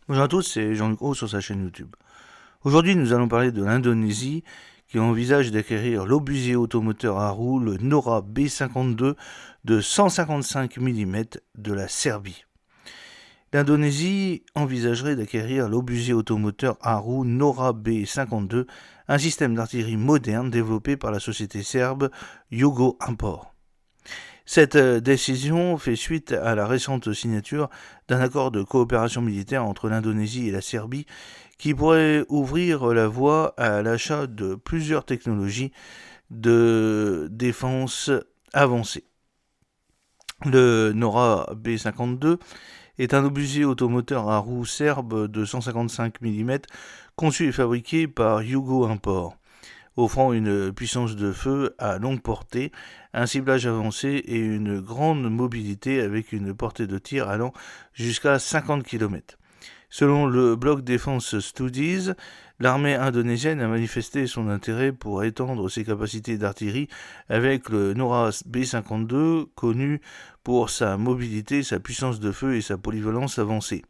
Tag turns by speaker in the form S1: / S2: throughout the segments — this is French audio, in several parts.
S1: Bonjour à tous, c'est Jean-Luc Roux sur sa chaîne YouTube. Aujourd'hui, nous allons parler de l'Indonésie qui envisage d'acquérir l'obusier automoteur à roues, le Nora B52 de 155 mm de la Serbie. L'Indonésie envisagerait d'acquérir l'obusier automoteur à roues Nora B52, un système d'artillerie moderne développé par la société serbe Yugo Import. Cette décision fait suite à la récente signature d'un accord de coopération militaire entre l'Indonésie et la Serbie qui pourrait ouvrir la voie à l'achat de plusieurs technologies de défense avancées. Le Nora B52 est un obusier automoteur à roues serbe de 155 mm conçu et fabriqué par Yugo Import, offrant une puissance de feu à longue portée, un ciblage avancé et une grande mobilité avec une portée de tir allant jusqu'à 50 km. Selon le Bloc Defense Studies, l'armée indonésienne a manifesté son intérêt pour étendre ses capacités d'artillerie avec le Nora B52, connu pour sa mobilité, sa puissance de feu et sa polyvalence avancée.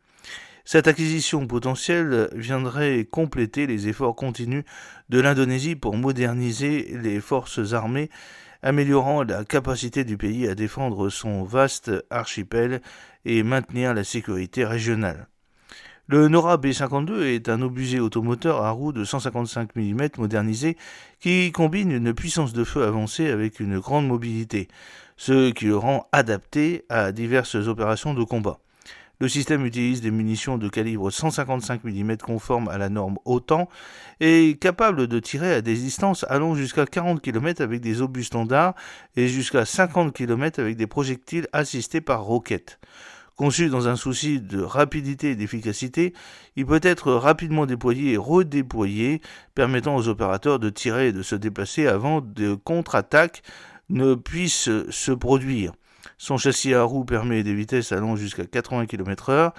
S1: Cette acquisition potentielle viendrait compléter les efforts continus de l'Indonésie pour moderniser les forces armées, améliorant la capacité du pays à défendre son vaste archipel et maintenir la sécurité régionale. Le Nora B52 est un obusier automoteur à roues de 155 mm modernisé qui combine une puissance de feu avancée avec une grande mobilité, ce qui le rend adapté à diverses opérations de combat. Le système utilise des munitions de calibre 155 mm conformes à la norme OTAN et est capable de tirer à des distances allant jusqu'à 40 km avec des obus standards et jusqu'à 50 km avec des projectiles assistés par roquettes. Conçu dans un souci de rapidité et d'efficacité, il peut être rapidement déployé et redéployé, permettant aux opérateurs de tirer et de se déplacer avant de contre-attaques ne puissent se produire. Son châssis à roues permet des vitesses allant jusqu'à 80 km/h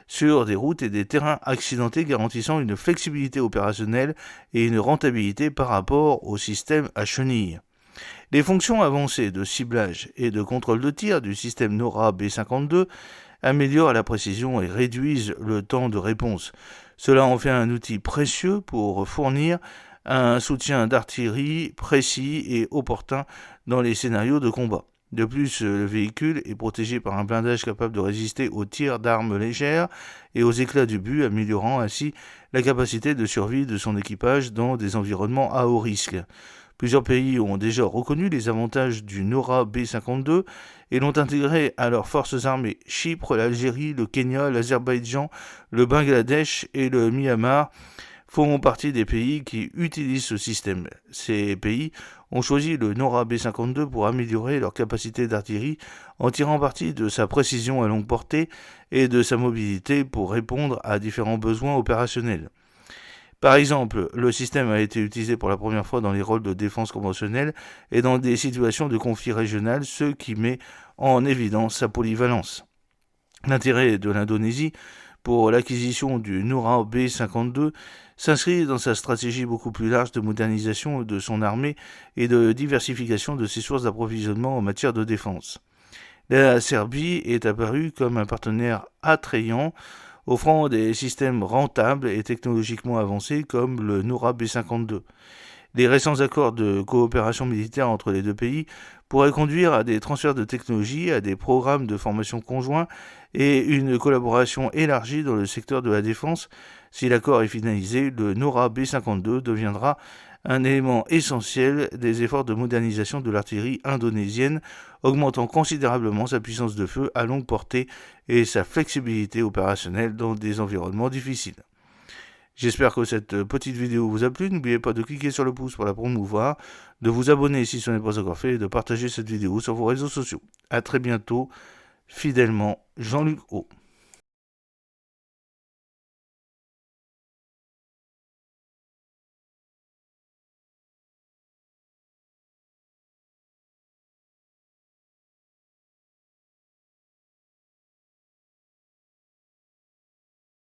S1: sur des routes et des terrains accidentés, garantissant une flexibilité opérationnelle et une rentabilité par rapport au système à chenilles. Les fonctions avancées de ciblage et de contrôle de tir du système Nora B52 améliorent la précision et réduisent le temps de réponse. Cela en fait un outil précieux pour fournir un soutien d'artillerie précis et opportun dans les scénarios de combat. De plus, le véhicule est protégé par un blindage capable de résister aux tirs d'armes légères et aux éclats du but, améliorant ainsi la capacité de survie de son équipage dans des environnements à haut risque. Plusieurs pays ont déjà reconnu les avantages du Nora B52 et l'ont intégré à leurs forces armées. Chypre, l'Algérie, le Kenya, l'Azerbaïdjan, le Bangladesh et le Myanmar font partie des pays qui utilisent ce système. Ces pays ont choisi le Nora B52 pour améliorer leur capacité d'artillerie en tirant parti de sa précision à longue portée et de sa mobilité pour répondre à différents besoins opérationnels. Par exemple, le système a été utilisé pour la première fois dans les rôles de défense conventionnelle et dans des situations de conflit régional, ce qui met en évidence sa polyvalence. L'intérêt de l'Indonésie pour l'acquisition du Nora B52 s'inscrit dans sa stratégie beaucoup plus large de modernisation de son armée et de diversification de ses sources d'approvisionnement en matière de défense. La Serbie est apparue comme un partenaire attrayant, offrant des systèmes rentables et technologiquement avancés comme le Nora B52. Les récents accords de coopération militaire entre les deux pays pourraient conduire à des transferts de technologies, à des programmes de formation conjoints et une collaboration élargie dans le secteur de la défense. Si l'accord est finalisé, le Nora B52 deviendra un élément essentiel des efforts de modernisation de l'artillerie indonésienne, augmentant considérablement sa puissance de feu à longue portée et sa flexibilité opérationnelle dans des environnements difficiles. J'espère que cette petite vidéo vous a plu. N'oubliez pas de cliquer sur le pouce pour la promouvoir, de vous abonner si ce n'est pas encore fait et de partager cette vidéo sur vos réseaux sociaux. A très bientôt, fidèlement, Jean-Luc Haut.